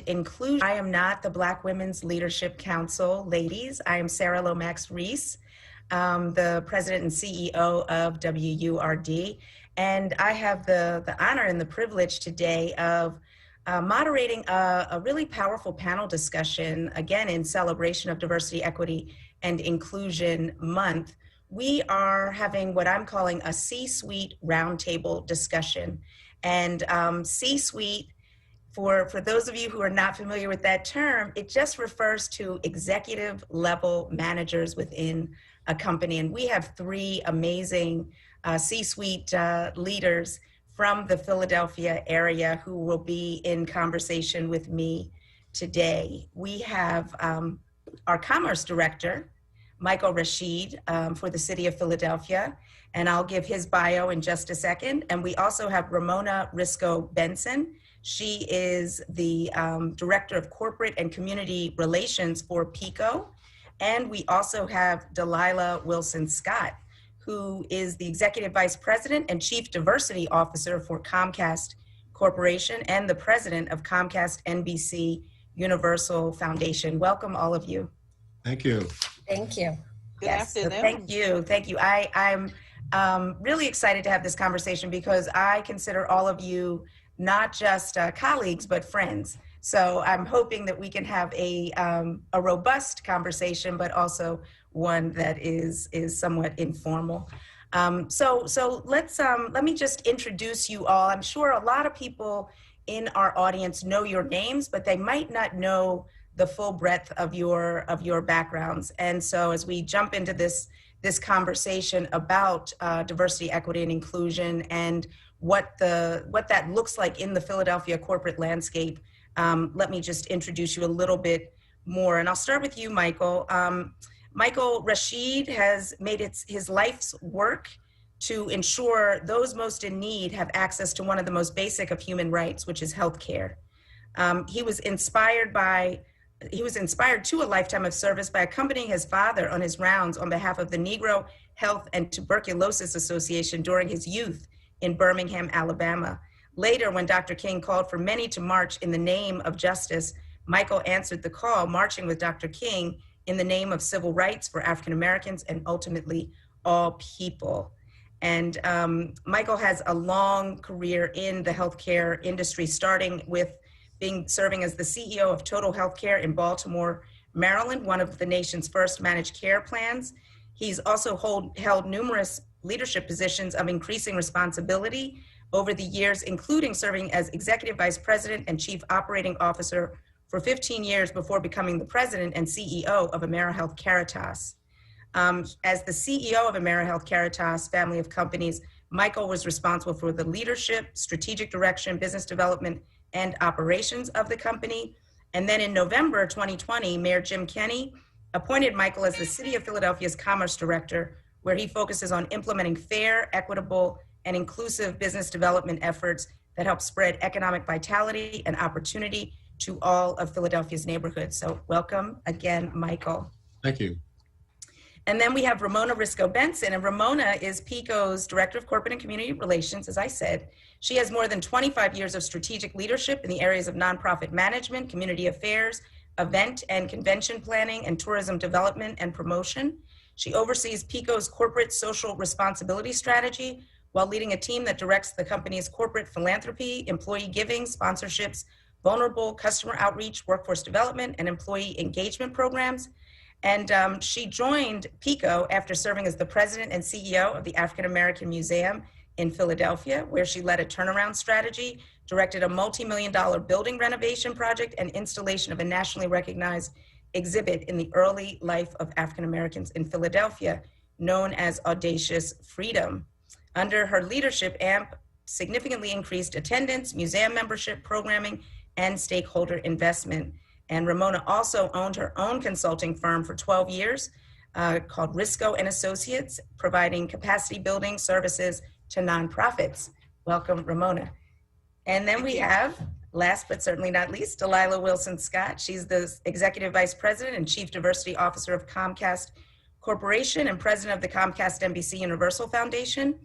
Inclusion. I am not the Black Women's Leadership Council, ladies. I am Sarah Lomax Reese, the president and CEO of WURD. And I have the honor and the privilege today of moderating a really powerful panel discussion, again, in celebration of Diversity, Equity, and Inclusion Month. We are having what I'm calling a C-suite roundtable discussion. And C-suite, for those of you who are not familiar with that term, it just refers to executive level managers within a company. And we have three amazing C-suite leaders from the Philadelphia area who will be in conversation with me today. We have our Commerce Director, Michael Rashid, for the City of Philadelphia, and I'll give his bio in just a second. And we also have Ramona Risco Benson. She is the Director of Corporate and Community Relations for PICO. And we also have Delilah Wilson-Scott, who is the Executive Vice President and Chief Diversity Officer for Comcast Corporation and the President of Comcast NBC Universal Foundation. Welcome, all of you. Thank you. Thank you. Good afternoon. So thank you. Thank you. I'm really excited to have this conversation because I consider all of you not just colleagues, but friends. So I'm hoping that we can have a robust conversation, but also one that is somewhat informal. So let me just introduce you all. I'm sure a lot of people in our audience know your names, but they might not know the full breadth of your backgrounds. And so as we jump into this conversation about diversity, equity, and inclusion, and what that looks like in the Philadelphia corporate landscape, let me just introduce you a little bit more. And I'll start with you, Michael. Michael Rashid has made his life's work to ensure those most in need have access to one of the most basic of human rights, which is healthcare. He was inspired to a lifetime of service by accompanying his father on his rounds on behalf of the Negro Health and Tuberculosis Association during his youth in Birmingham, Alabama. Later, when Dr. King called for many to march in the name of justice, Michael answered the call, marching with Dr. King in the name of civil rights for African Americans and ultimately all people. And Michael has a long career in the healthcare industry, starting with serving as the CEO of Total Healthcare in Baltimore, Maryland, one of the nation's first managed care plans. He's also held numerous leadership positions of increasing responsibility over the years, including serving as Executive Vice President and Chief Operating Officer for 15 years before becoming the President and CEO of AmeriHealth Caritas. As the CEO of AmeriHealth Caritas family of companies, Michael was responsible for the leadership, strategic direction, business development, and operations of the company. And then in November 2020, Mayor Jim Kenney appointed Michael as the City of Philadelphia's Commerce Director, where he focuses on implementing fair, equitable, and inclusive business development efforts that help spread economic vitality and opportunity to all of Philadelphia's neighborhoods. So welcome again, Michael. Thank you. And then we have Ramona Risco Benson, and Ramona is PICO's Director of Corporate and Community Relations, as I said. She has more than 25 years of strategic leadership in the areas of nonprofit management, community affairs, event and convention planning, and tourism development and promotion. She oversees PICO's corporate social responsibility strategy while leading a team that directs the company's corporate philanthropy, employee giving, sponsorships, vulnerable customer outreach, workforce development, and employee engagement programs. And she joined PICO after serving as the president and CEO of the African American Museum in Philadelphia, where she led a turnaround strategy, directed a multi-million-dollar building renovation project, and installation of a nationally recognized exhibit in the early life of African Americans in Philadelphia, known as Audacious Freedom. Under her leadership, AMP significantly increased attendance, museum membership, programming, and stakeholder investment. And Ramona also owned her own consulting firm for 12 years called Risco and Associates, providing capacity building services to nonprofits. Welcome, Ramona. And then we have, last but certainly not least, Delilah Wilson-Scott. She's the Executive Vice President and Chief Diversity Officer of Comcast Corporation and President of the Comcast NBC Universal Foundation.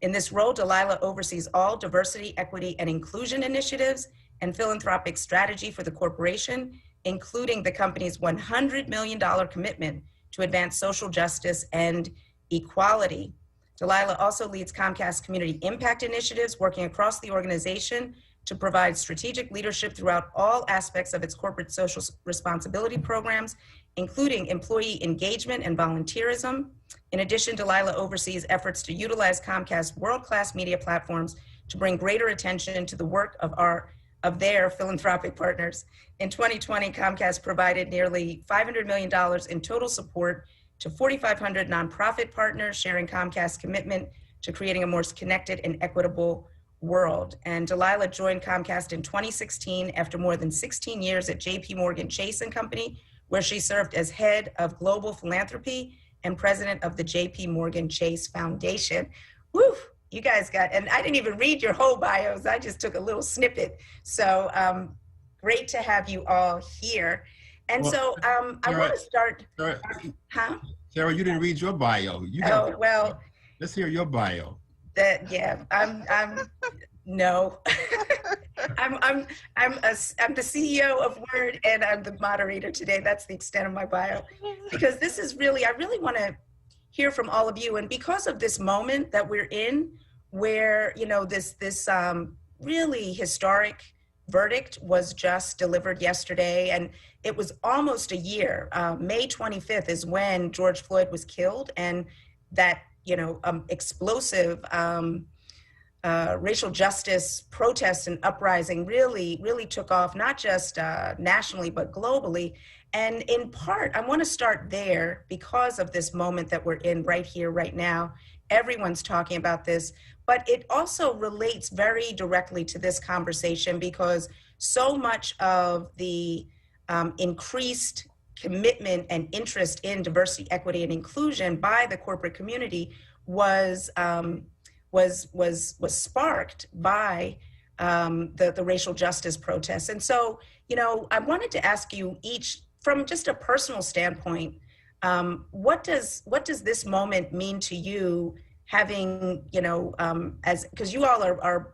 In this role, Delilah oversees all diversity, equity, and inclusion initiatives and philanthropic strategy for the corporation, including the company's $100 million commitment to advance social justice and equality. Delilah also leads Comcast community impact initiatives, working across the organization to provide strategic leadership throughout all aspects of its corporate social responsibility programs, including employee engagement and volunteerism. In addition, Delilah oversees efforts to utilize Comcast's world-class media platforms to bring greater attention to the work of their philanthropic partners. In 2020, Comcast provided nearly $500 million in total support to 4,500 nonprofit partners, sharing Comcast's commitment to creating a more connected and equitable world. And Delilah joined Comcast in 2016 after more than 16 years at JP Morgan Chase and Company, where she served as head of global philanthropy and president of the JP Morgan Chase Foundation. Woo, you guys got, and I didn't even read your whole bios, I just took a little snippet. So great to have you all here. And well, so I want to start. Sarah, you didn't read your bio. Let's hear your bio. I'm no. I'm the CEO of WURD, and I'm the moderator today. That's the extent of my bio, because this is really, I really want to hear from all of you. And because of this moment that we're in, where this really historic verdict was just delivered yesterday, and it was almost a year. May 25th is when George Floyd was killed, and that explosive racial justice protests and uprising really took off, not just nationally, but globally. And in part, I want to start there because of this moment that we're in right here, right now. Everyone's talking about this, but it also relates very directly to this conversation, because so much of the increased commitment and interest in diversity, equity, and inclusion by the corporate community was sparked by the racial justice protests. And so, I wanted to ask you each, from just a personal standpoint, what does this moment mean to you, having, because you all are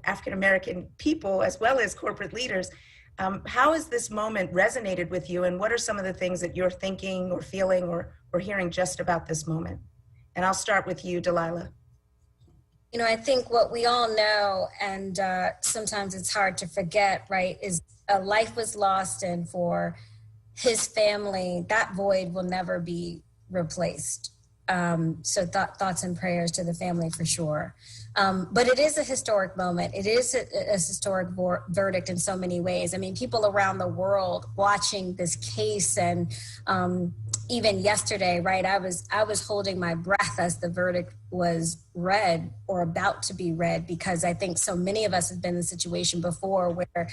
African-American people as well as corporate leaders. How has this moment resonated with you, and what are some of the things that you're thinking or feeling or hearing just about this moment? And I'll start with you, Delilah. I think what we all know, and sometimes it's hard to forget, right, is a life was lost, and for his family, that void will never be replaced. So thoughts and prayers to the family for sure. But it is a historic moment. It is a historic verdict in so many ways. I mean, people around the world watching this case, and even yesterday, right, I was holding my breath as the verdict was read or about to be read, because I think so many of us have been in a situation before where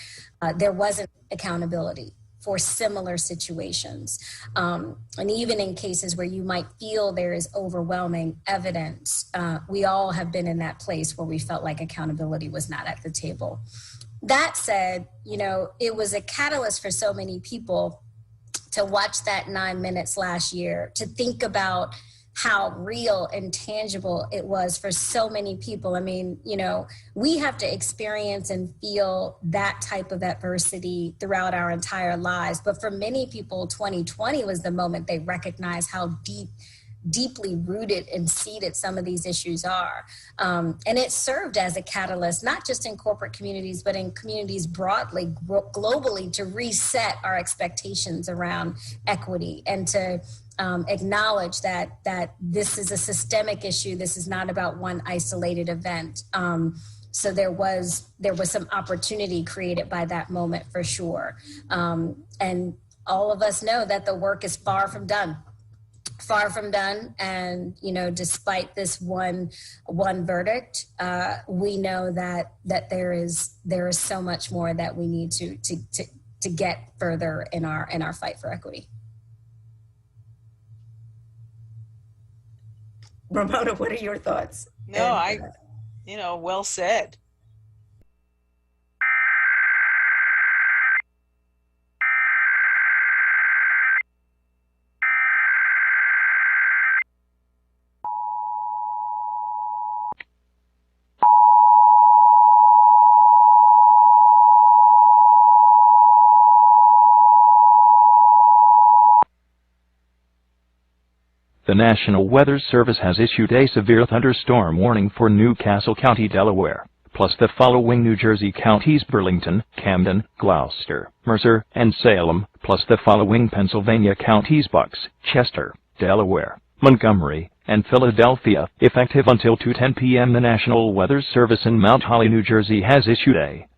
there wasn't accountability for similar situations. And even in cases where you might feel there is overwhelming evidence, we all have been in that place where we felt like accountability was not at the table. That said, it was a catalyst for so many people to watch that 9 minutes last year, to think about how real and tangible it was for so many people. I mean, we have to experience and feel that type of adversity throughout our entire lives. But for many people, 2020 was the moment they recognized how deeply rooted and seated some of these issues are. And it served as a catalyst, not just in corporate communities, but in communities broadly, globally, to reset our expectations around equity, and to acknowledge that this is a systemic issue. This is not about one isolated event. So there was some opportunity created by that moment for sure. And all of us know that the work is far from done. And, despite this one verdict, we know that there is so much more that we need to get further in our fight for equity. Ramona, what are your thoughts? No, well said. The National Weather Service has issued a severe thunderstorm warning for New Castle County, Delaware, plus the following New Jersey counties: Burlington, Camden, Gloucester, Mercer, and Salem, plus the following Pennsylvania counties: Bucks, Chester, Delaware, Montgomery, and Philadelphia. Effective until 2:10 p.m. The National Weather Service in Mount Holly, New Jersey has issued a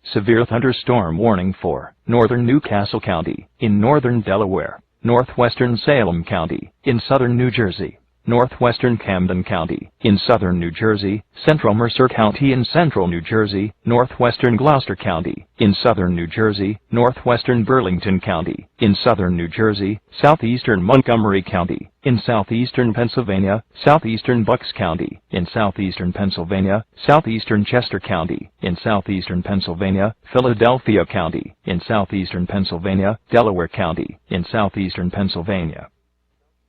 severe thunderstorm warning for northern New Castle County, in northern Delaware, northwestern Salem County, in southern New Jersey, northwestern Camden County, in southern New Jersey, central Mercer County in central New Jersey, northwestern Gloucester County, in southern New Jersey, northwestern Burlington County, in southern New Jersey, southeastern Montgomery County, in southeastern Pennsylvania, southeastern Bucks County, in southeastern Pennsylvania, southeastern Chester County, in southeastern Pennsylvania, Philadelphia County, in southeastern Pennsylvania, Delaware County, in southeastern Pennsylvania.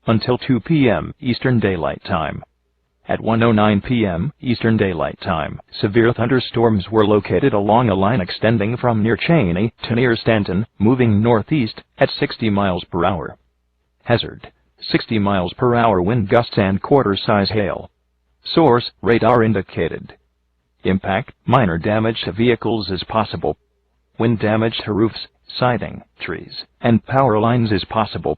Until 2 p.m. Eastern Daylight Time. At 1:09 p.m. Eastern Daylight Time, severe thunderstorms were located along a line extending from near Cheney to near Stanton, moving northeast at 60 miles per hour. Hazard: 60 miles per hour wind gusts and quarter-size hail. Source: radar indicated. Impact: minor damage to vehicles is possible. Wind damage to roofs, siding, trees, and power lines is possible.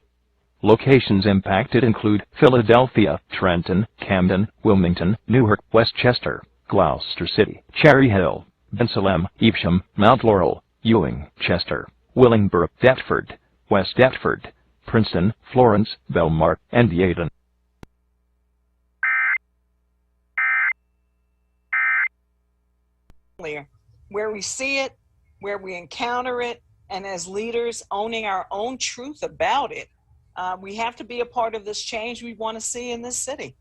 Locations impacted include Philadelphia, Trenton, Camden, Wilmington, Newark, Westchester, Gloucester City, Cherry Hill, Bensalem, Evesham, Mount Laurel, Ewing, Chester, Willingboro, Deptford, West Deptford, Princeton, Florence, Belmar, and Yeadon. Where we see it, where we encounter it, and as leaders owning our own truth about it, we have to be a part of this change we want to see in this city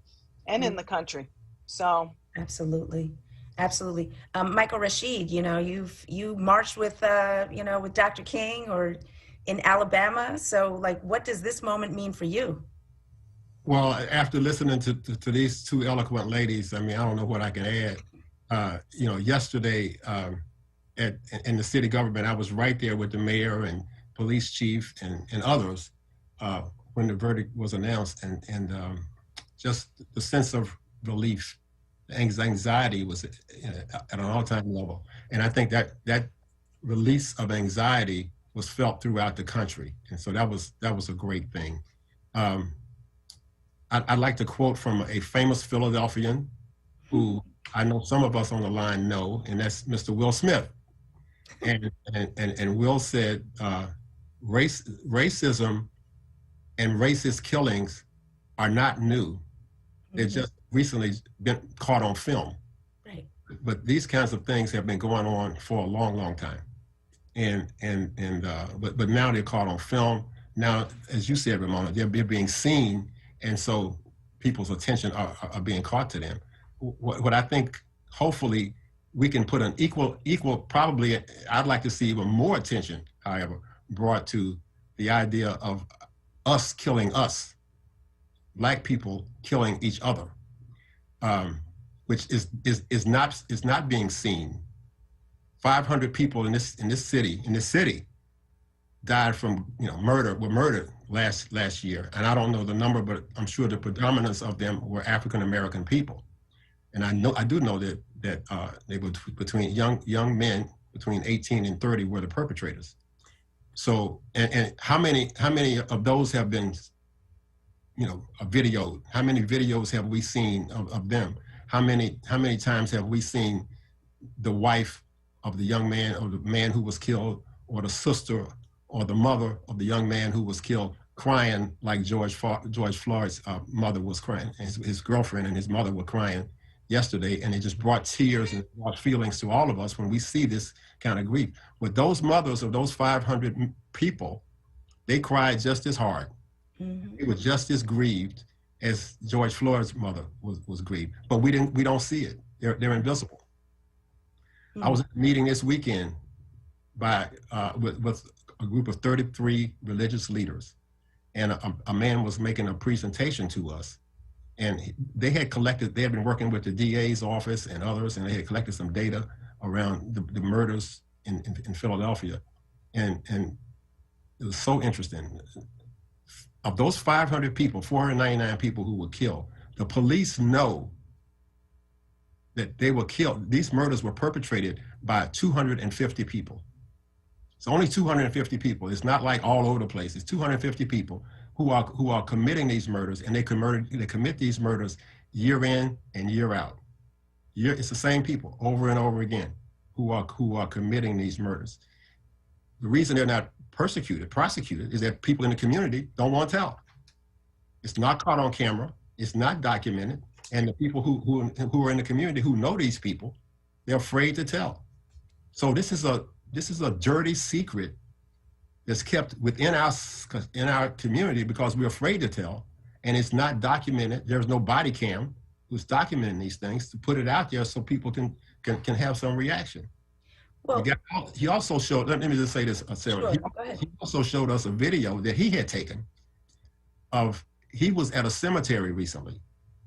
and in the country. So absolutely. Absolutely. Michael Rashid, you marched with, with Dr. King or in Alabama. So like, what does this moment mean for you? Well, after listening to these two eloquent ladies, I mean, I don't know what I can add. Yesterday in the city government, I was right there with the mayor and police chief and others when the verdict was announced, and just the sense of relief, the anxiety was at an all-time level. And I think that release of anxiety was felt throughout the country. And so that was a great thing. I'd like to quote from a famous Philadelphian who I know some of us on the line know, and that's Mr. Will Smith. And Will said, racism and racist killings are not new. They've just recently been caught on film. Right. But these kinds of things have been going on for a long, long time. But now they're caught on film. Now, as you said, Ramona, they're being seen, and so people's attention are being caught to them. What I think, hopefully, we can put an equal, probably, I'd like to see even more attention, however, brought to the idea of us killing us, Black people killing each other, which is not being seen. 500 people in this city died from were murdered last year, and I don't know the number, but I'm sure the predominance of them were African American people, and I do know that they were between young men between 18 and 30 were the perpetrators. So and how many of those have been videoed? How many videos have we seen of them? How many times have we seen the wife of the young man or the man who was killed, or the sister or the mother of the young man who was killed, crying like George Floyd's mother was crying, his girlfriend and his mother were crying yesterday, and it just brought tears and brought feelings to all of us when we see this kind of grief. But those mothers of those 500 people, they cried just as hard. Mm-hmm. They were just as grieved as George Floyd's mother was grieved. But we don't see it. They're invisible. Mm-hmm. I was at a meeting this weekend with a group of 33 religious leaders, and a man was making a presentation to us. And they had been working with the DA's office and others, and they had collected some data around the murders in Philadelphia. And it was so interesting. Of those 500 people, 499 people who were killed, the police know that they were killed. These murders were perpetrated by 250 people. It's only 250 people. It's not like all over the place. It's 250 people who are committing these murders, and they commit these murders year in and year out. It's the same people over and over again who are committing these murders. The reason they're not prosecuted, is that people in the community don't want to tell. It's not caught on camera. It's not documented. And the people who are in the community who know these people, they're afraid to tell. So this is a dirty secret that's kept within our community because we're afraid to tell, and it's not documented. There's no body cam who's documenting these things to put it out there so people can have some reaction. Well, he also showed, let me just say this, Sarah. Sure, he also showed us a video that he had taken he was at a cemetery recently,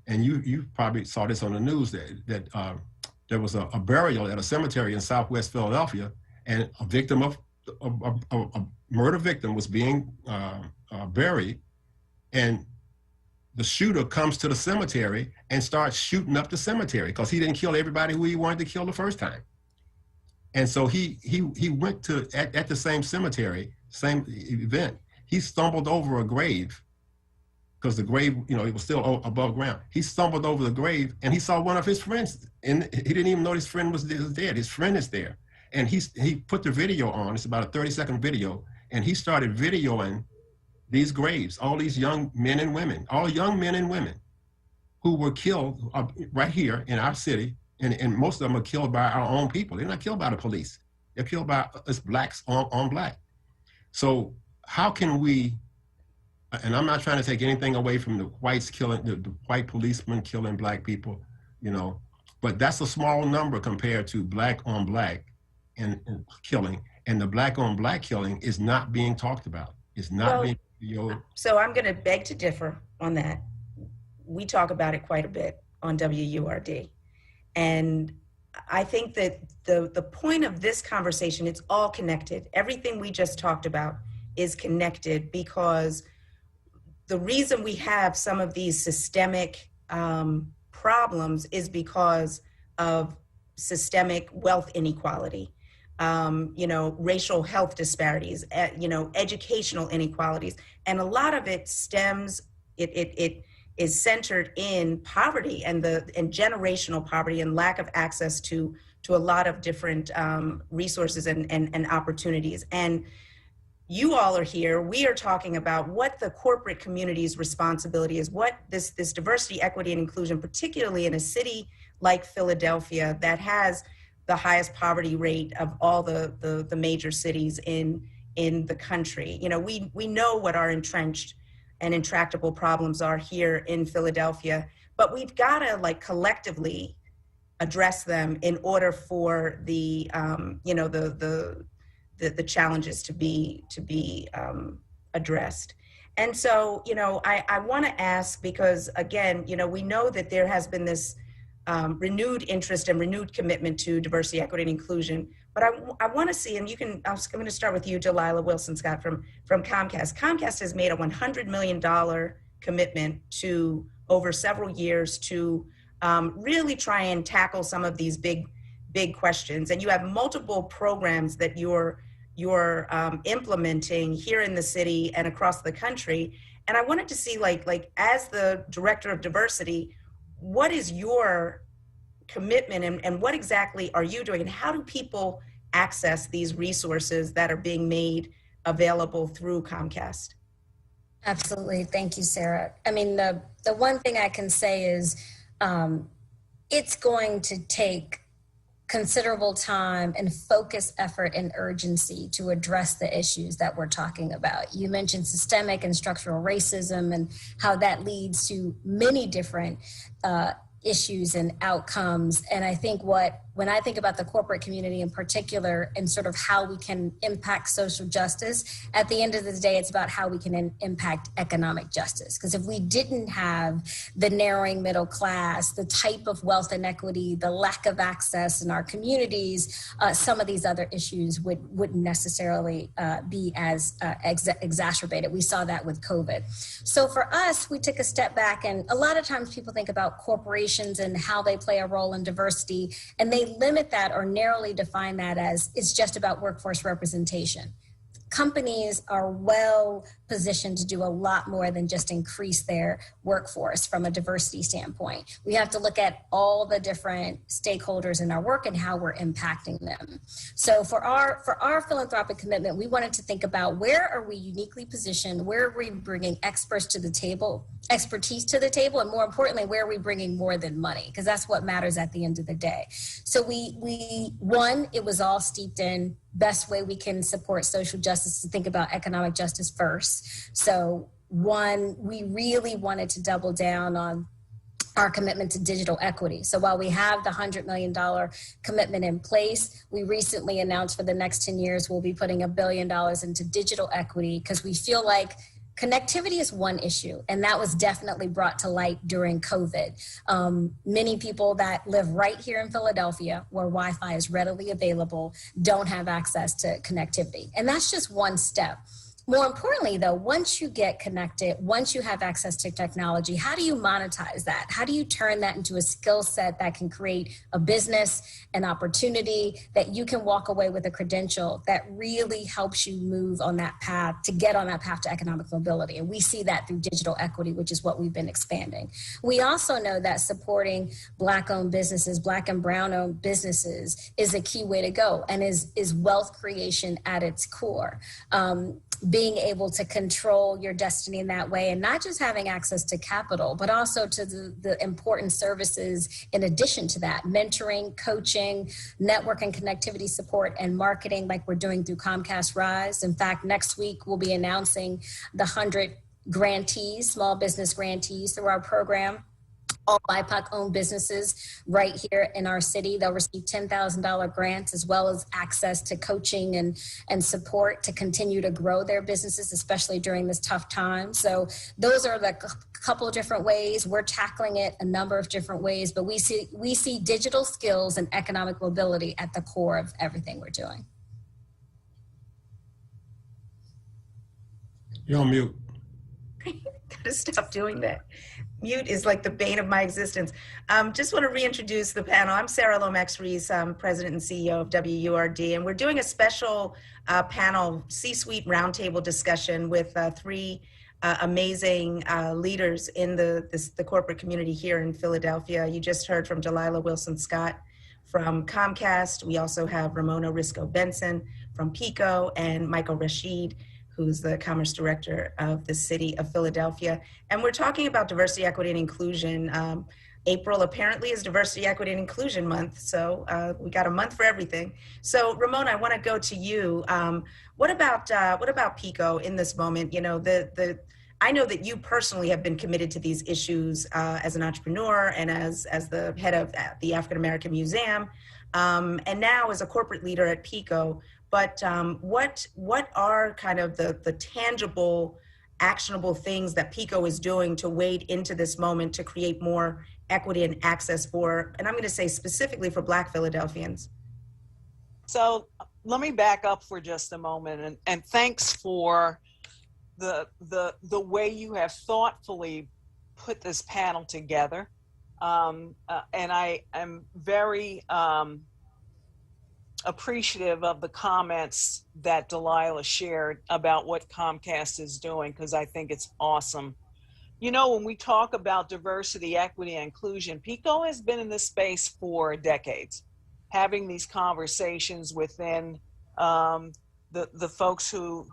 and you probably saw this on the news that there was a burial at a cemetery in Southwest Philadelphia, and a murder victim was being buried, and the shooter comes to the cemetery and starts shooting up the cemetery because he didn't kill everybody who he wanted to kill the first time. And so he went to, at the same cemetery, same event, he stumbled over a grave because the grave, it was still above ground. He stumbled over the grave and he saw one of his friends, and he didn't even know his friend was dead. His friend is there. And he put the video on. It's about a 30-second video. And he started videoing these graves, all these young men and women, all young men and women who were killed right here in our city. And most of them are killed by our own people. They're not killed by the police. They're killed by us blacks on black. So how can we, and I'm not trying to take anything away from the whites killing, the white policemen killing black people, but that's a small number compared to black on black and killing. And the black on black killing is not being talked about. It's not being. So I'm going to beg to differ on that. We talk about it quite a bit on WURD. And I think that the point of this conversation, it's all connected. Everything we just talked about is connected because the reason we have some of these systemic problems is because of systemic wealth inequality, racial health disparities, educational inequalities. And a lot of it stems, it is centered in poverty and generational poverty and lack of access to a lot of different resources and opportunities. And you all are here. We are talking about what the corporate community's responsibility is, what this diversity, equity, and inclusion, particularly in a city like Philadelphia that has the highest poverty rate of all the major cities in the country. We know what our entrenched and intractable problems are here in Philadelphia, but we've got to collectively address them in order for the challenges to be addressed. And so, I want to ask, because again, we know that there has been this renewed interest and renewed commitment to diversity, equity, and inclusion. But I want to see, and I'm going to start with you, Delilah Wilson-Scott from Comcast. Comcast has made a $100 million commitment to over several years to really try and tackle some of these big questions. And you have multiple programs that you're implementing here in the city and across the country. And I wanted to see, like as the director of diversity, what is your commitment and what exactly are you doing, and how do people access these resources that are being made available through Comcast? Absolutely. Thank you, Sarah. I mean, the one thing I can say is it's going to take considerable time and focused effort and urgency to address the issues that we're talking about. You mentioned systemic and structural racism and how that leads to many different issues and outcomes. And I think what when I think about the corporate community in particular and sort of how we can impact social justice, at the end of the day, it's about how we can impact economic justice. Because if we didn't have the narrowing middle class, the type of wealth inequity, the lack of access in our communities, some of these other issues wouldn't necessarily be as exacerbated. We saw that with COVID. So for us, we took a step back, and a lot of times people think about corporations and how they play a role in diversity, and they limit that or narrowly define that as it's just about workforce representation. Companies are well positioned to do a lot more than just increase their workforce from a diversity standpoint. We have to look at all the different stakeholders in our work and how we're impacting them. So for our philanthropic commitment, we wanted to think about where are we uniquely positioned, where are we bringing expertise to the table, and more importantly, where are we bringing more than money? Because that's what matters at the end of the day. So it was all steeped in best way we can support social justice, to think about economic justice first. So we really wanted to double down on our commitment to digital equity. So while we have the $100 million commitment in place, we recently announced for the next 10 years, we'll be putting $1 billion into digital equity, because we feel like connectivity is one issue, and that was definitely brought to light during COVID. Many people that live right here in Philadelphia, where Wi-Fi is readily available, don't have access to connectivity. And that's just one step. More importantly, though, once you get connected, once you have access to technology, how do you monetize that? How do you turn that into a skill set that can create a business, an opportunity, that you can walk away with a credential that really helps you move on that path, to get on that path to economic mobility? And we see that through digital equity, which is what we've been expanding. We also know that supporting Black-owned businesses, Black and Brown-owned businesses, is a key way to go, and is wealth creation at its core. Being able to control your destiny in that way, and not just having access to capital, but also to the important services in addition to that: mentoring, coaching, network and connectivity support, and marketing, like we're doing through Comcast Rise. In fact, next week we'll be announcing the 100 grantees, small business grantees, through our program. All BIPOC-owned businesses right here in our city. They'll receive $10,000 grants, as well as access to coaching and support to continue to grow their businesses, especially during this tough time. So those are the couple of different ways. We're tackling it a number of different ways, but we see digital skills and economic mobility at the core of everything we're doing. You're on mute. Gotta stop doing that. Mute is like the bane of my existence. Just want to reintroduce the panel. I'm Sarah Lomax-Reese. I'm President and CEO of WURD, and we're doing a special panel C-suite roundtable discussion with three amazing leaders in the corporate community here in Philadelphia. You just heard from Delilah Wilson-Scott from Comcast. We also have Ramona Risco-Benson from PICO, and Michael Rashid, who's the Commerce Director of the City of Philadelphia. And we're talking about diversity, equity, and inclusion. April apparently is Diversity, Equity, and Inclusion Month, so we got a month for everything. So Ramona, I want to go to you. What about PICO in this moment? You know, I know that you personally have been committed to these issues as an entrepreneur and as the head of the African American Museum, and now as a corporate leader at PICO. But what are kind of the tangible, actionable things that PICO is doing to wade into this moment to create more equity and access for, and I'm going to say specifically for Black Philadelphians? So let me back up for just a moment, and thanks for the way you have thoughtfully put this panel together. And I am very appreciative of the comments that Delilah shared about what Comcast is doing, because I think it's awesome. You know, when we talk about diversity, equity, and inclusion, PICO has been in this space for decades, having these conversations within the folks who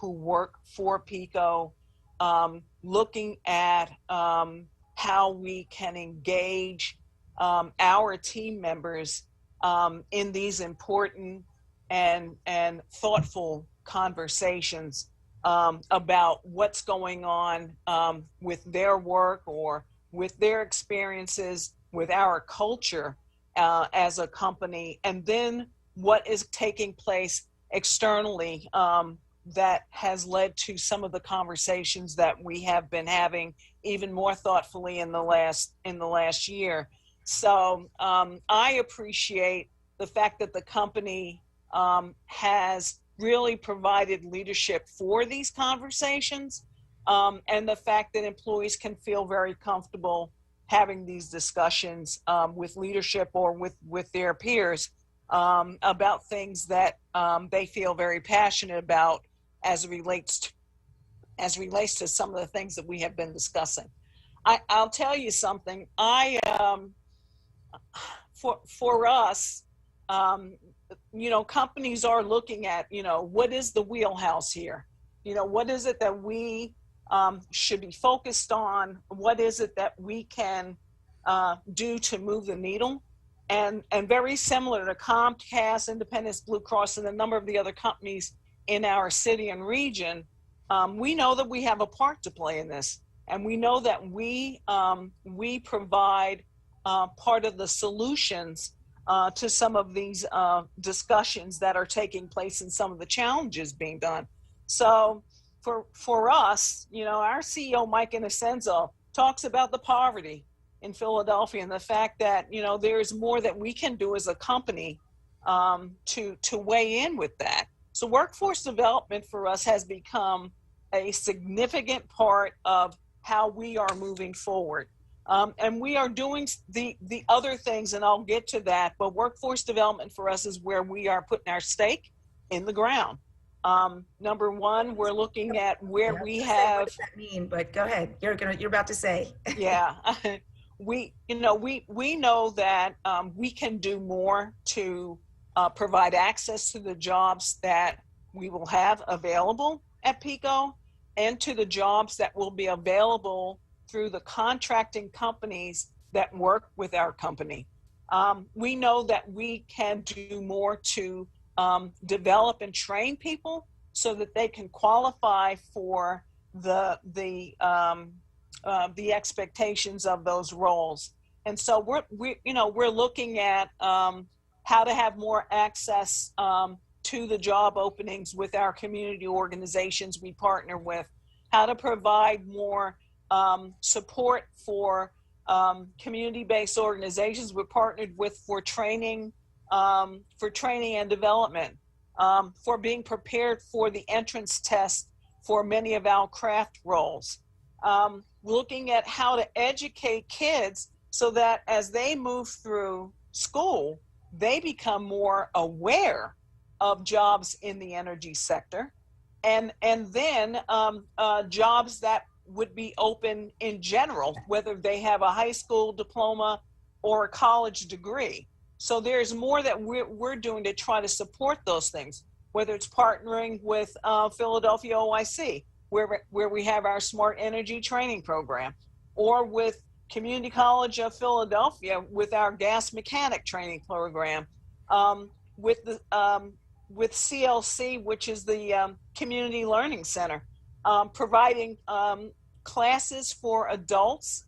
work for PICO, looking at how we can engage our team members in these important and thoughtful conversations about what's going on with their work or with their experiences, with our culture, as a company, and then what is taking place externally that has led to some of the conversations that we have been having even more thoughtfully in the last year. So I appreciate the fact that the company has really provided leadership for these conversations, and the fact that employees can feel very comfortable having these discussions with leadership or with their peers about things that they feel very passionate about as it relates to some of the things that we have been discussing. I'll tell you something. For us, companies are looking at, what is the wheelhouse here? What is it that we should be focused on? What is it that we can do to move the needle? And very similar to Comcast, Independence, Blue Cross, and a number of the other companies in our city and region, we know that we have a part to play in this, and we know that we provide part of the solutions to some of these discussions that are taking place and some of the challenges being done. So for us, our CEO, Mike Innocenzo, talks about the poverty in Philadelphia and the fact that, there's more that we can do as a company to weigh in with that. So workforce development for us has become a significant part of how we are moving forward. And we are doing the other things, and I'll get to that, but workforce development for us is where we are putting our stake in the ground. Number one, we're looking at where we have. What does that mean? But go ahead. You're about to say. Yeah, we know that we can do more to provide access to the jobs that we will have available at PICO, and to the jobs that will be available through the contracting companies that work with our company. We know that we can do more to develop and train people so that they can qualify for the expectations of those roles. And so we're looking at how to have more access to the job openings with our community organizations we partner with, how to provide more support for community-based organizations we're partnered with for training and development, for being prepared for the entrance test for many of our craft roles, looking at how to educate kids so that as they move through school, they become more aware of jobs in the energy sector, and then jobs that would be open in general, whether they have a high school diploma or a college degree. So there's more that we're doing to try to support those things, whether it's partnering with Philadelphia OIC, where we have our Smart Energy Training Program, or with Community College of Philadelphia with our Gas Mechanic Training Program, with CLC, which is the Community Learning Center, providing classes for adults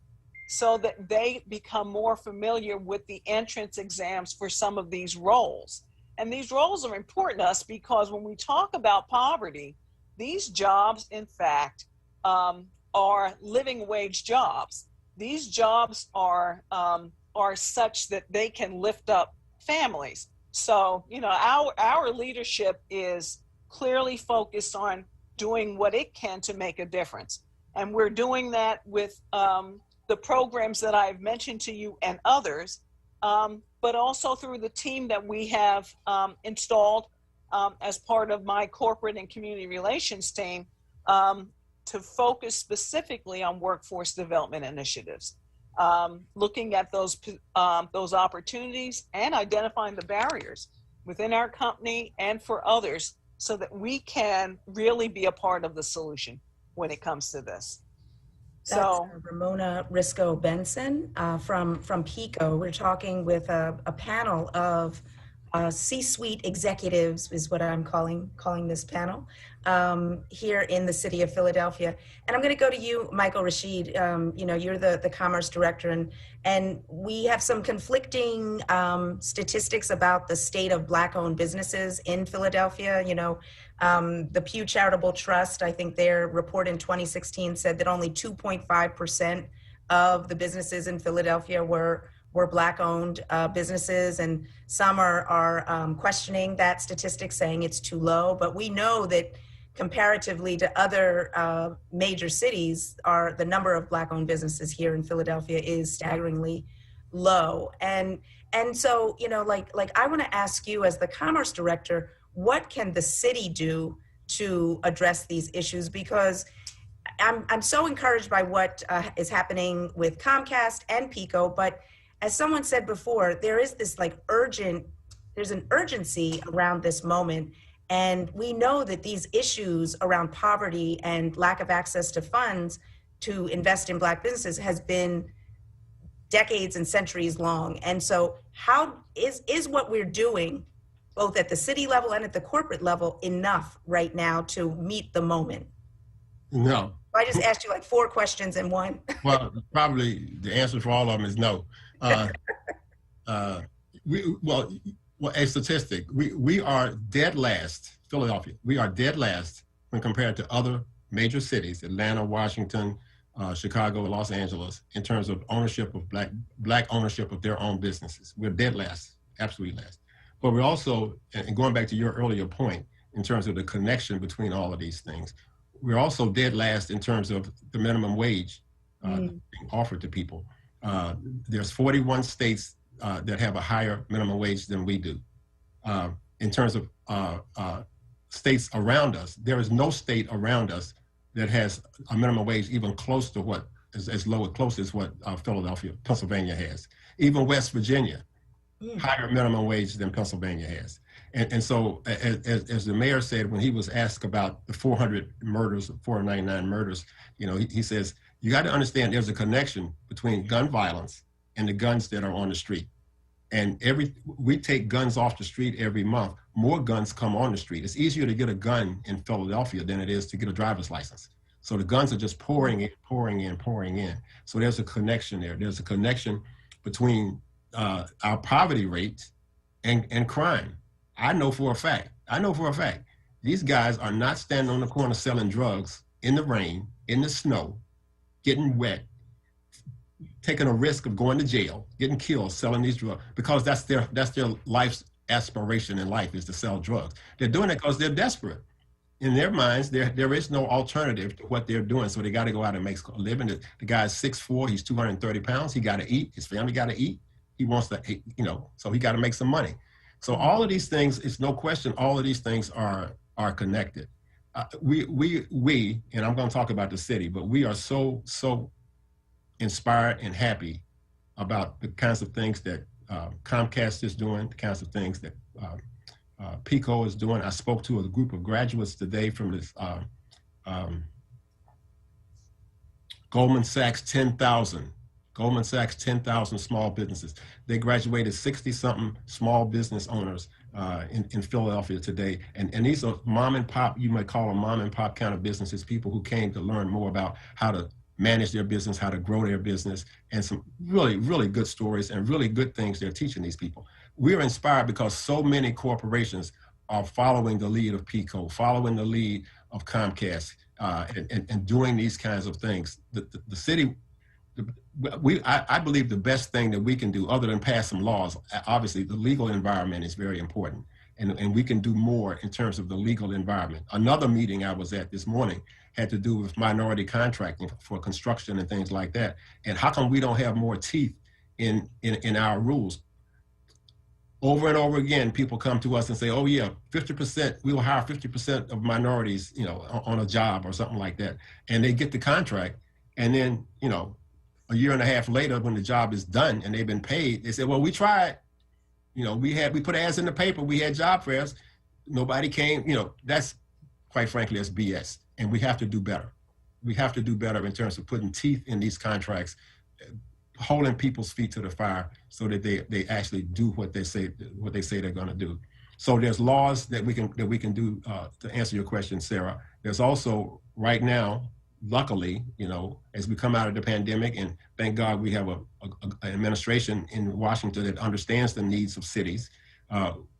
so that they become more familiar with the entrance exams for some of these roles. And these roles are important to us because when we talk about poverty, these jobs, in fact, are living wage jobs. These jobs are such that they can lift up families. So, our leadership is clearly focused on doing what it can to make a difference. And we're doing that with the programs that I've mentioned to you and others, but also through the team that we have installed as part of my corporate and community relations team to focus specifically on workforce development initiatives, looking at those opportunities and identifying the barriers within our company and for others so that we can really be a part of the solution when it comes to this. That's Ramona Risco Benson from PICO. We're talking with a panel of C-suite executives is what I'm calling this panel here in the city of Philadelphia. And I'm going to go to you, Michael Rashid. You know, you're the commerce director, and we have some conflicting statistics about the state of Black-owned businesses in Philadelphia. You know, the Pew Charitable Trust, I think their report in 2016 said that only 2.5% of the businesses in Philadelphia were Black-owned businesses, and some are questioning that statistic, saying it's too low. But we know that comparatively to other major cities, the number of Black-owned businesses here in Philadelphia is staggeringly low. And so, you know, like I want to ask you, as the commerce director, what can the city do to address these issues? Because I'm so encouraged by what is happening with Comcast and Pico, but as someone said before, there is this there's an urgency around this moment. And we know that these issues around poverty and lack of access to funds to invest in Black businesses has been decades and centuries long. And so how is what we're doing, both at the city level and at the corporate level, enough right now to meet the moment? No. I just asked you like 4 questions in one. Well, probably the answer for all of them is no. A statistic, we are dead last, Philadelphia. We are dead last when compared to other major cities, Atlanta, Washington, Chicago, Los Angeles, in terms of ownership of black ownership of their own businesses. We're dead last, absolutely last. But we're also, and going back to your earlier point, in terms of the connection between all of these things, we're also dead last in terms of the minimum wage being offered to people. There's 41 states that have a higher minimum wage than we do. In terms of states around us, there is no state around us that has a minimum wage even close to what, as low, close as what Philadelphia, Pennsylvania has. Even West Virginia, higher minimum wage than Pennsylvania has. And so, as the mayor said when he was asked about the 499 murders, you know, he says, you got to understand there's a connection between gun violence and the guns that are on the street. And we take guns off the street every month. More guns come on the street. It's easier to get a gun in Philadelphia than it is to get a driver's license. So the guns are just pouring in. So there's a connection there. There's a connection between our poverty rate and crime. I know for a fact, these guys are not standing on the corner selling drugs in the rain, in the snow, getting wet, taking a risk of going to jail, getting killed, selling these drugs, because that's their life's aspiration in life, is to sell drugs. They're doing it because they're desperate. In their minds, there is no alternative to what they're doing, so they got to go out and make a living. The guy's 6'4", he's 230 pounds, he got to eat, his family got to eat, he wants to, you know, so he got to make some money. So all of these things, it's no question, all of these things are connected. We, and I'm going to talk about the city, but we are so inspired and happy about the kinds of things that Comcast is doing, the kinds of things that Pico is doing. I spoke to a group of graduates today from this Goldman Sachs 10,000 small businesses. They graduated 60-something small business owners in Philadelphia today. And these are mom and pop, you might call them mom and pop kind of businesses, people who came to learn more about how to manage their business, how to grow their business, and some really, really good stories and really good things they're teaching these people. We're inspired because so many corporations are following the lead of Pico, following the lead of Comcast, and doing these kinds of things. The city, I believe the best thing that we can do, other than pass some laws, obviously the legal environment is very important, and we can do more in terms of the legal environment. Another meeting I was at this morning had to do with minority contracting for construction and things like that. And how come we don't have more teeth in our rules? Over and over again, people come to us and say, oh yeah, 50%, we will hire 50% of minorities, you know, on a job or something like that. And they get the contract. And then, you know, a year and a half later, when the job is done and they've been paid, they say, well, we tried, you know, we put ads in the paper, we had job fairs, nobody came, you know, that's, quite frankly, that's BS. And we have to do better. We have to do better in terms of putting teeth in these contracts, holding people's feet to the fire so that they actually do what they say they're going to do. So there's laws that we can do to answer your question, Sarah. There's also right now, luckily, as we come out of the pandemic, and thank God we have an administration in Washington that understands the needs of cities.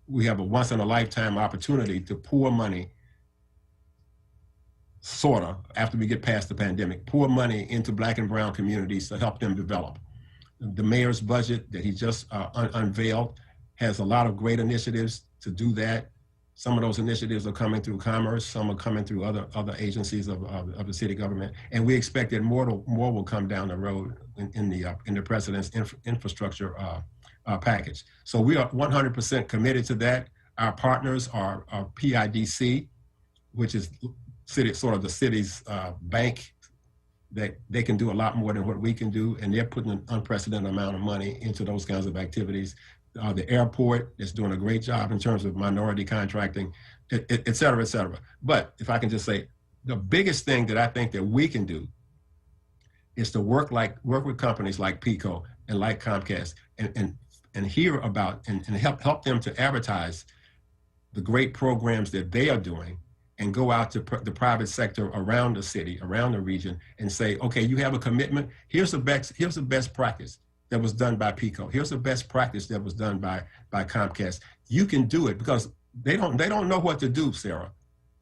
We have a once in a lifetime opportunity to pour money, sort of, after we get past the pandemic, pour money into Black and brown communities to help them develop. The mayor's budget that he just unveiled has a lot of great initiatives to do that. Some of those initiatives are coming through Commerce, some are coming through other agencies of the city government, and we expect that more will come down the road in the president's infrastructure package. So we are 100% committed to that. Our partners are PIDC, which is sort of the city's bank, that they can do a lot more than what we can do, and they're putting an unprecedented amount of money into those kinds of activities. The airport is doing a great job in terms of minority contracting, et cetera, et cetera. But if I can just say, the biggest thing that I think that we can do is to work with companies like PECO and like Comcast and hear about and help them to advertise the great programs that they are doing, and go out to the private sector around the city, around the region, and say, okay, you have a commitment. Here's the best practice that was done by PECO. Here's the best practice that was done by Comcast. You can do it, because they don't know what to do, Sarah.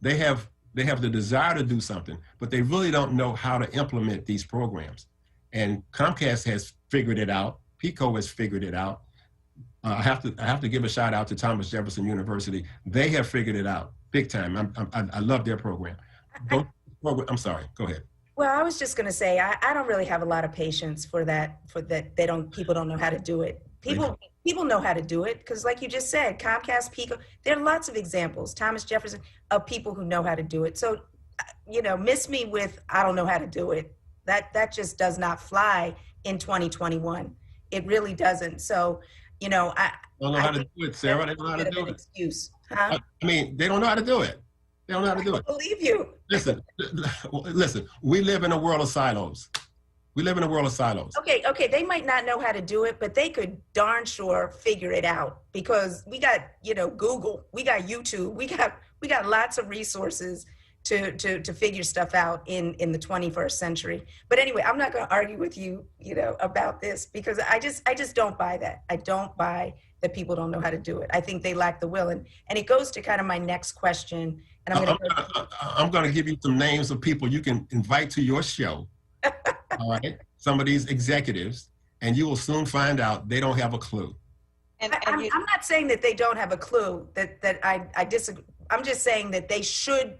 They have the desire to do something, but they really don't know how to implement these programs. And Comcast has figured it out. PECO has figured it out. I have to give a shout out to Thomas Jefferson University. They have figured it out big time. I love their program. I'm sorry. Go ahead. Well, I was just going to say, I don't really have a lot of patience for that. People don't know how to do it. People know how to do it, because like you just said, Comcast, PECO, there are lots of examples, Thomas Jefferson, of people who know how to do it. So, miss me with, I don't know how to do it. That just does not fly in 2021. It really doesn't. So, I don't know how to do it, Sarah. They don't know how to do it. Excuse, huh? I mean, they don't know how to do it. They don't know how to do it. I believe you. Listen, we live in a world of silos. Okay. They might not know how to do it, but they could darn sure figure it out, because we got, Google, we got YouTube, we got lots of resources to figure stuff out in the 21st century. But anyway, I'm not going to argue with you, about this, because I just don't buy that. I don't buy that people don't know how to do it. I think they lack the will. And it goes to kind of my next question. And I'm going to give you some names of people you can invite to your show. All right. Some of these executives, and you will soon find out they don't have a clue. I'm not saying that they don't have a clue, that I disagree. I'm just saying that they should.